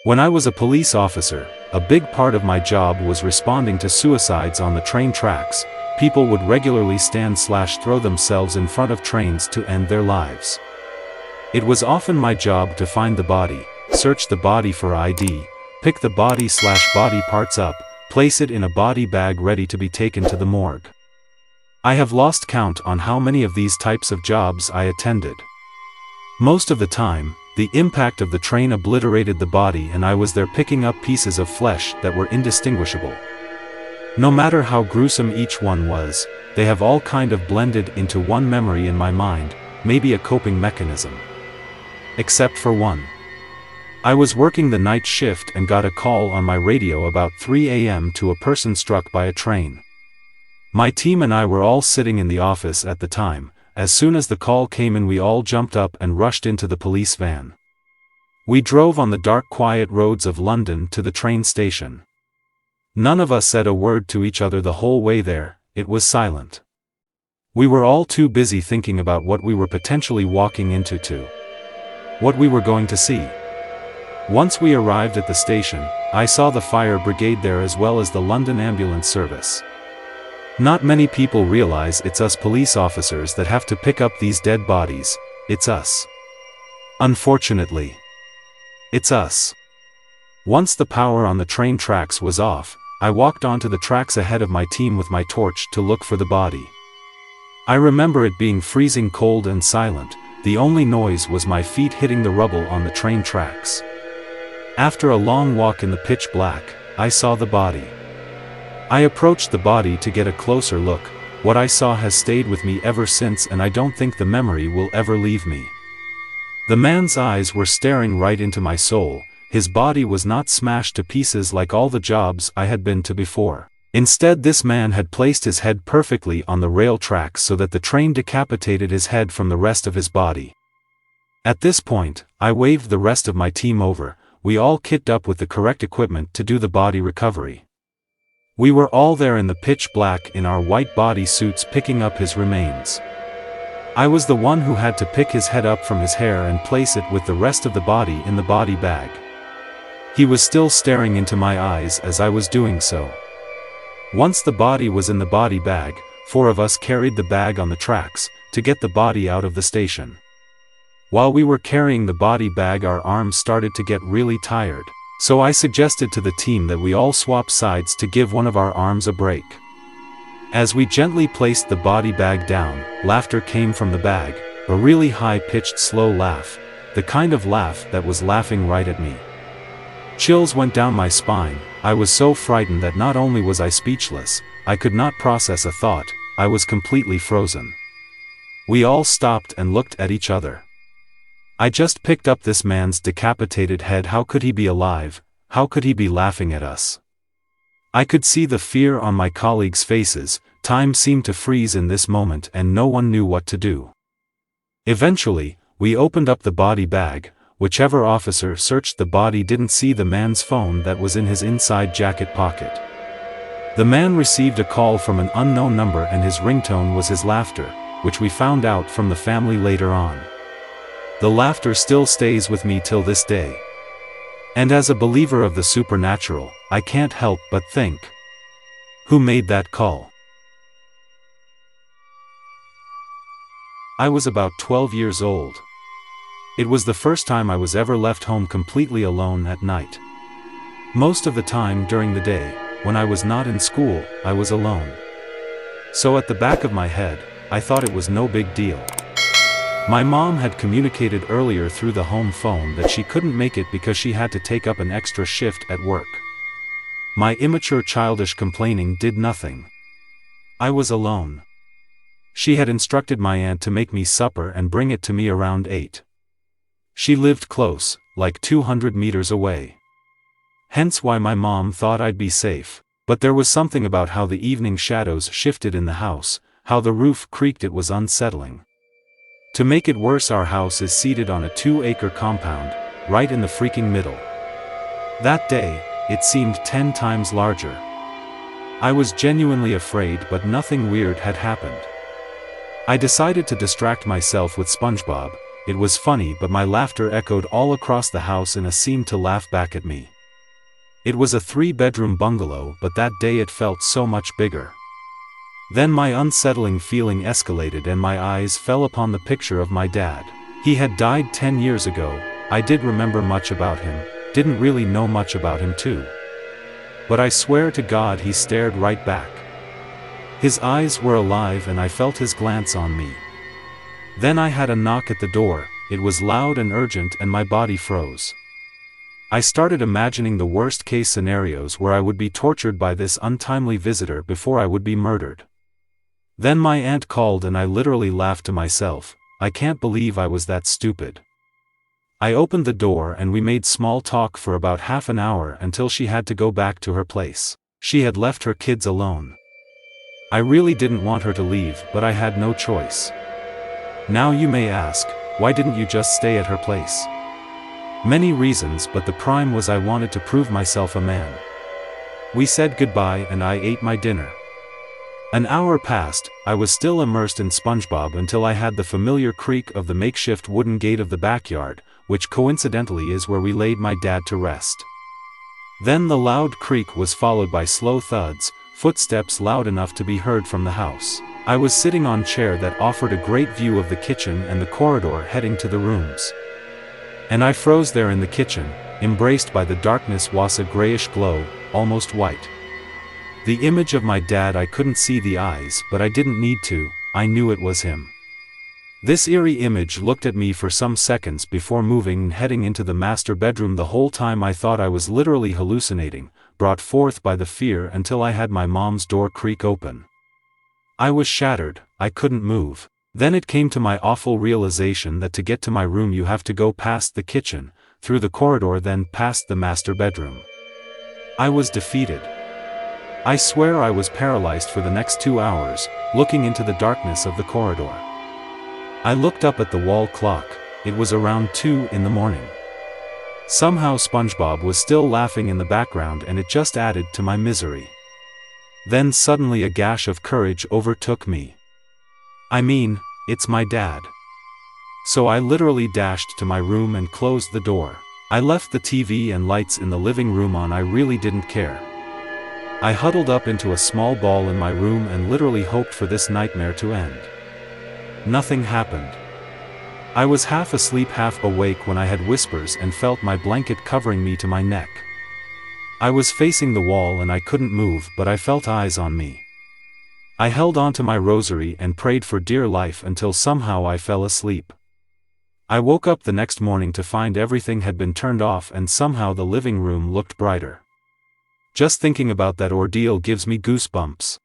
When I was a police officer, a big part of my job was responding to suicides on the train tracks. People would regularly stand/throw themselves in front of trains to end their lives. It was often my job to find the body, search the body for ID, pick the body/body parts up, place it in a body bag ready to be taken to the morgue. I have lost count on how many of these types of jobs I attended. Most of the time, the impact of the train obliterated the body and I was there picking up pieces of flesh that were indistinguishable. No matter how gruesome each one was, they have all kind of blended into one memory in my mind, maybe a coping mechanism. Except for one. I was working the night shift and got a call on my radio about 3 a.m. to a person struck by a train. My team and I were all sitting in the office at the time. As soon as the call came in, we all jumped up and rushed into the police van. We drove on the dark, quiet roads of London to the train station. None of us said a word to each other the whole way there. It was silent. We were all too busy thinking about what we were potentially walking into, what we were going to see. Once we arrived at the station, I saw the fire brigade there as well as the London ambulance service. Not many people realize it's us police officers that have to pick up these dead bodies. It's us. Unfortunately. It's us. Once the power on the train tracks was off, I walked onto the tracks ahead of my team with my torch to look for the body. I remember it being freezing cold and silent. The only noise was my feet hitting the rubble on the train tracks. After a long walk in the pitch black, I saw the body. I approached the body to get a closer look. What I saw has stayed with me ever since and I don't think the memory will ever leave me. The man's eyes were staring right into my soul. His body was not smashed to pieces like all the jobs I had been to before. Instead, this man had placed his head perfectly on the rail tracks so that the train decapitated his head from the rest of his body. At this point, I waved the rest of my team over. We all kitted up with the correct equipment to do the body recovery. We were all there in the pitch black in our white body suits picking up his remains. I was the one who had to pick his head up from his hair and place it with the rest of the body in the body bag. He was still staring into my eyes as I was doing so. Once the body was in the body bag, 4 of us carried the bag on the tracks to get the body out of the station. While we were carrying the body bag, our arms started to get really tired. So I suggested to the team that we all swap sides to give one of our arms a break. As we gently placed the body bag down, laughter came from the bag, a really high-pitched slow laugh, the kind of laugh that was laughing right at me. Chills went down my spine. I was so frightened that not only was I speechless, I could not process a thought. I was completely frozen. We all stopped and looked at each other. I just picked up this man's decapitated head. How could he be alive? How could he be laughing at us? I could see the fear on my colleagues' faces. Time seemed to freeze in this moment and no one knew what to do. Eventually, we opened up the body bag. Whichever officer searched the body didn't see the man's phone that was in his inside jacket pocket. The man received a call from an unknown number and his ringtone was his laughter, which we found out from the family later on. The laughter still stays with me till this day. And as a believer of the supernatural, I can't help but think, who made that call? I was about 12 years old. It was the first time I was ever left home completely alone at night. Most of the time during the day, when I was not in school, I was alone. So at the back of my head, I thought it was no big deal. My mom had communicated earlier through the home phone that she couldn't make it because she had to take up an extra shift at work. My immature childish complaining did nothing. I was alone. She had instructed my aunt to make me supper and bring it to me around 8. She lived close, like 200 meters away. Hence why my mom thought I'd be safe. But there was something about how the evening shadows shifted in the house, how the roof creaked. It was unsettling. To make it worse, our house is seated on a 2-acre compound, right in the freaking middle. That day, it seemed 10 times larger. I was genuinely afraid, but nothing weird had happened. I decided to distract myself with SpongeBob, It was funny, but my laughter echoed all across the house and seemed to laugh back at me. It was a 3-bedroom bungalow, but that day it felt so much bigger. Then my unsettling feeling escalated and my eyes fell upon the picture of my dad. He had died 10 years ago. I did remember much about him, didn't really know much about him too. But I swear to God he stared right back. His eyes were alive and I felt his glance on me. Then I had a knock at the door. It was loud and urgent and my body froze. I started imagining the worst-case scenarios where I would be tortured by this untimely visitor before I would be murdered. Then my aunt called and I literally laughed to myself. I can't believe I was that stupid. I opened the door and we made small talk for about half an hour until she had to go back to her place. She had left her kids alone. I really didn't want her to leave, but I had no choice. Now you may ask, why didn't you just stay at her place? Many reasons, but the prime was I wanted to prove myself a man. We said goodbye and I ate my dinner. An hour passed. I was still immersed in SpongeBob until I had the familiar creak of the makeshift wooden gate of the backyard, which coincidentally is where we laid my dad to rest. Then the loud creak was followed by slow thuds, footsteps loud enough to be heard from the house. I was sitting on a chair that offered a great view of the kitchen and the corridor heading to the rooms. And I froze there in the kitchen, embraced by the darkness was a grayish glow, almost white. The image of my dad, I couldn't see the eyes, but I didn't need to, I knew it was him. This eerie image looked at me for some seconds before moving and heading into the master bedroom. The whole time I thought I was literally hallucinating, brought forth by the fear until I had my mom's door creak open. I was shattered, I couldn't move. Then it came to my awful realization that to get to my room you have to go past the kitchen, through the corridor, then past the master bedroom. I was defeated. I swear I was paralyzed for the next 2 hours, looking into the darkness of the corridor. I looked up at the wall clock. It was around 2 in the morning. Somehow SpongeBob was still laughing in the background and it just added to my misery. Then suddenly a gush of courage overtook me. I mean, it's my dad. So I literally dashed to my room and closed the door. I left the TV and lights in the living room on. I really didn't care. I huddled up into a small ball in my room and literally hoped for this nightmare to end. Nothing happened. I was half asleep, half awake when I had whispers and felt my blanket covering me to my neck. I was facing the wall and I couldn't move, but I felt eyes on me. I held onto my rosary and prayed for dear life until somehow I fell asleep. I woke up the next morning to find everything had been turned off and somehow the living room looked brighter. Just thinking about that ordeal gives me goosebumps.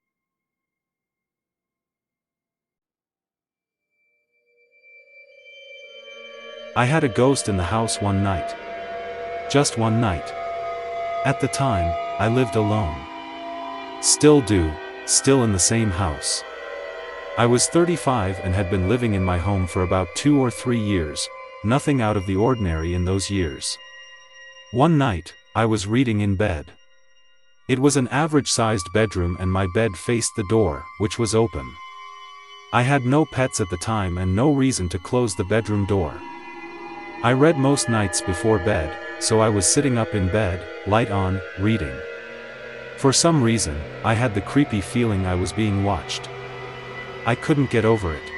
I had a ghost in the house one night. Just one night. At the time, I lived alone. Still do, still in the same house. I was 35 and had been living in my home for about 2 or 3 years, nothing out of the ordinary in those years. One night, I was reading in bed. It was an average-sized bedroom and my bed faced the door, which was open. I had no pets at the time and no reason to close the bedroom door. I read most nights before bed, so I was sitting up in bed, light on, reading. For some reason, I had the creepy feeling I was being watched. I couldn't get over it.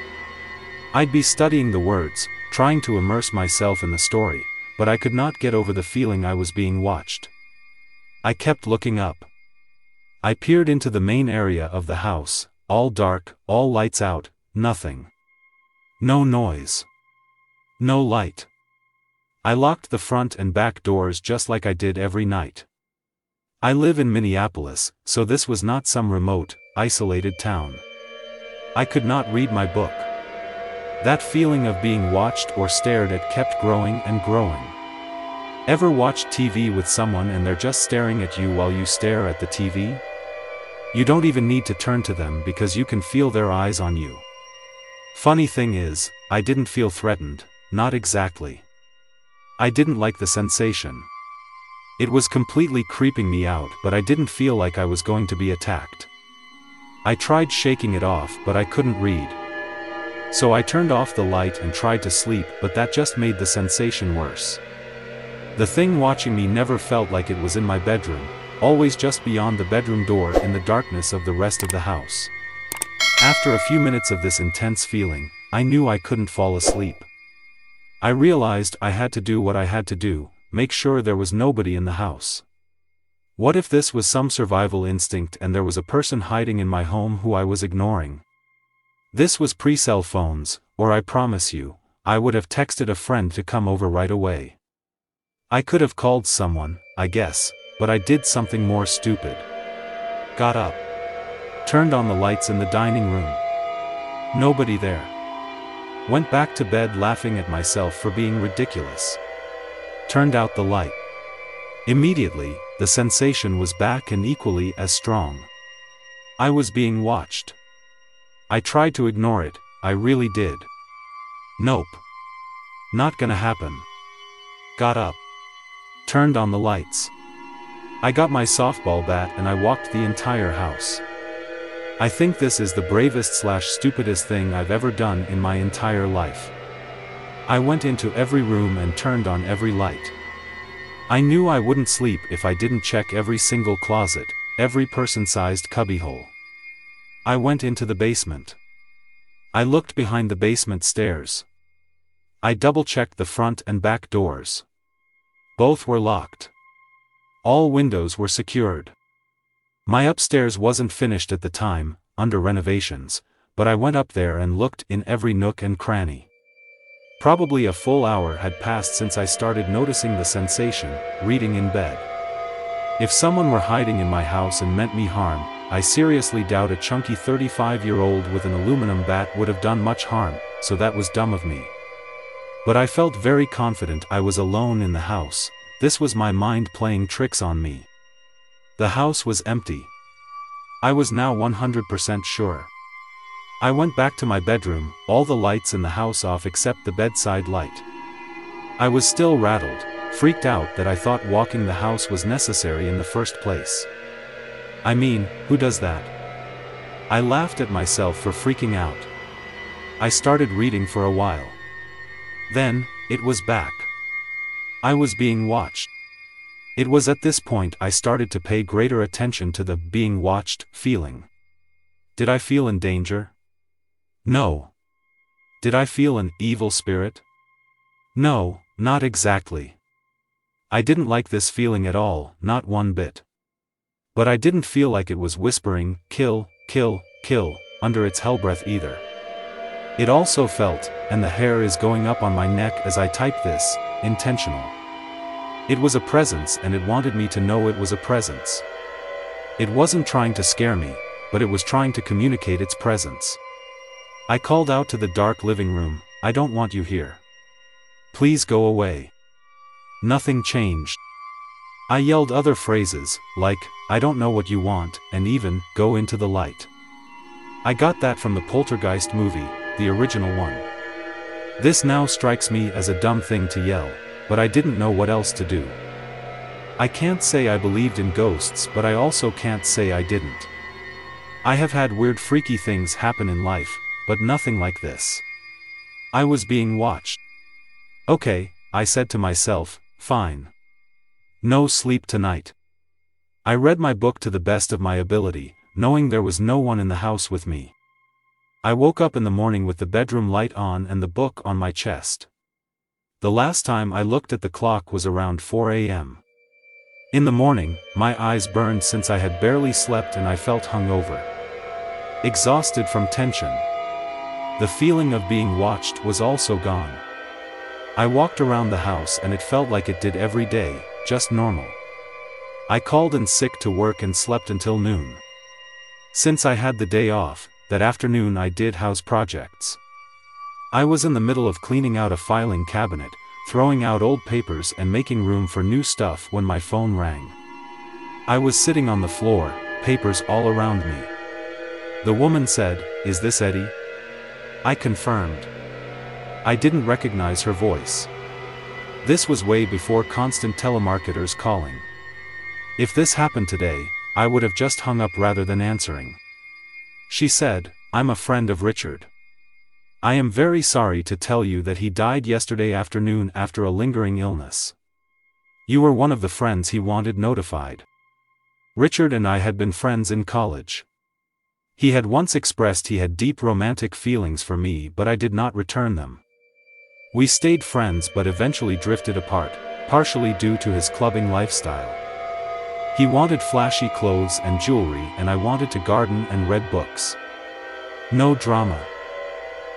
I'd be studying the words, trying to immerse myself in the story, but I could not get over the feeling I was being watched. I kept looking up. I peered into the main area of the house, all dark, all lights out, nothing. No noise. No light. I locked the front and back doors just like I did every night. I live in Minneapolis, so this was not some remote, isolated town. I could not read my book. That feeling of being watched or stared at kept growing and growing. Ever watched TV with someone and they're just staring at you while you stare at the TV? You don't even need to turn to them because you can feel their eyes on you. Funny thing is, I didn't feel threatened, not exactly. I didn't like the sensation. It was completely creeping me out, but I didn't feel like I was going to be attacked. I tried shaking it off, but I couldn't read. So I turned off the light and tried to sleep, but that just made the sensation worse. The thing watching me never felt like it was in my bedroom, always just beyond the bedroom door in the darkness of the rest of the house. After a few minutes of this intense feeling, I knew I couldn't fall asleep. I realized I had to do what I had to do, make sure there was nobody in the house. What if this was some survival instinct and there was a person hiding in my home who I was ignoring? This was pre-cell phones, or I promise you, I would have texted a friend to come over right away. I could have called someone, I guess, but I did something more stupid. Got up. Turned on the lights in the dining room. Nobody there. Went back to bed laughing at myself for being ridiculous. Turned out the light. Immediately, the sensation was back and equally as strong. I was being watched. I tried to ignore it, I really did. Nope. Not gonna happen. Got up. Turned on the lights. I got my softball bat and I walked the entire house. I think this is the bravest/stupidest thing I've ever done in my entire life. I went into every room and turned on every light. I knew I wouldn't sleep if I didn't check every single closet, every person-sized cubbyhole. I went into the basement. I looked behind the basement stairs. I double-checked the front and back doors. Both were locked. All windows were secured. My upstairs wasn't finished at the time, under renovations, but I went up there and looked in every nook and cranny. Probably a full hour had passed since I started noticing the sensation, reading in bed. If someone were hiding in my house and meant me harm, I seriously doubt a chunky 35-year-old with an aluminum bat would have done much harm, so that was dumb of me. But I felt very confident I was alone in the house. This was my mind playing tricks on me. The house was empty. I was now 100% sure. I went back to my bedroom, all the lights in the house off except the bedside light. I was still rattled, freaked out that I thought walking the house was necessary in the first place. I mean, who does that? I laughed at myself for freaking out. I started reading for a while. Then, it was back. I was being watched. It was at this point I started to pay greater attention to the being watched feeling. Did I feel in danger? No. Did I feel an evil spirit? No, not exactly. I didn't like this feeling at all, not one bit. But I didn't feel like it was whispering, kill, kill, kill, under its hellbreath either. It also felt, and the hair is going up on my neck as I type this, intentional. It was a presence and it wanted me to know it was a presence. It wasn't trying to scare me, but it was trying to communicate its presence. I called out to the dark living room, I don't want you here. Please go away. Nothing changed. I yelled other phrases, like, I don't know what you want, and even, go into the light. I got that from the Poltergeist movie, the original one. This now strikes me as a dumb thing to yell, but I didn't know what else to do. I can't say I believed in ghosts, but I also can't say I didn't. I have had weird freaky things happen in life, but nothing like this. I was being watched. Okay, I said to myself, fine. No sleep tonight. I read my book to the best of my ability, knowing there was no one in the house with me. I woke up in the morning with the bedroom light on and the book on my chest. The last time I looked at the clock was around 4 a.m. In the morning, my eyes burned since I had barely slept and I felt hungover. Exhausted from tension. The feeling of being watched was also gone. I walked around the house and it felt like it did every day, just normal. I called in sick to work and slept until noon. Since I had the day off, that afternoon I did house projects. I was in the middle of cleaning out a filing cabinet, throwing out old papers and making room for new stuff when my phone rang. I was sitting on the floor, papers all around me. The woman said, "Is this Eddie?" I confirmed. I didn't recognize her voice. This was way before constant telemarketers calling. If this happened today, I would have just hung up rather than answering. She said, "I'm a friend of Richard." I am very sorry to tell you that he died yesterday afternoon after a lingering illness. You were one of the friends he wanted notified. Richard and I had been friends in college. He had once expressed he had deep romantic feelings for me, but I did not return them. We stayed friends but eventually drifted apart, partially due to his clubbing lifestyle. He wanted flashy clothes and jewelry, and I wanted to garden and read books. No drama.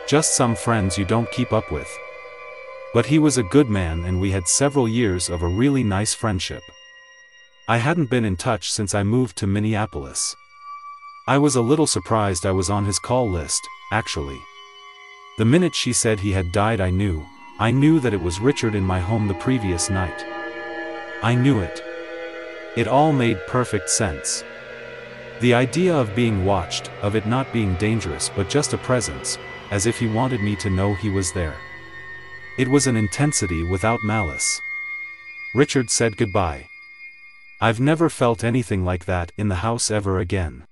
Just some friends you don't keep up with. But he was a good man and we had several years of a really nice friendship. I hadn't been in touch since I moved to Minneapolis. I was a little surprised I was on his call list, actually. The minute she said he had died I knew that it was Richard in my home the previous night. I knew it. It all made perfect sense. The idea of being watched, of it not being dangerous but just a presence, as if he wanted me to know he was there. It was an intensity without malice. Richard said goodbye. I've never felt anything like that in the house ever again.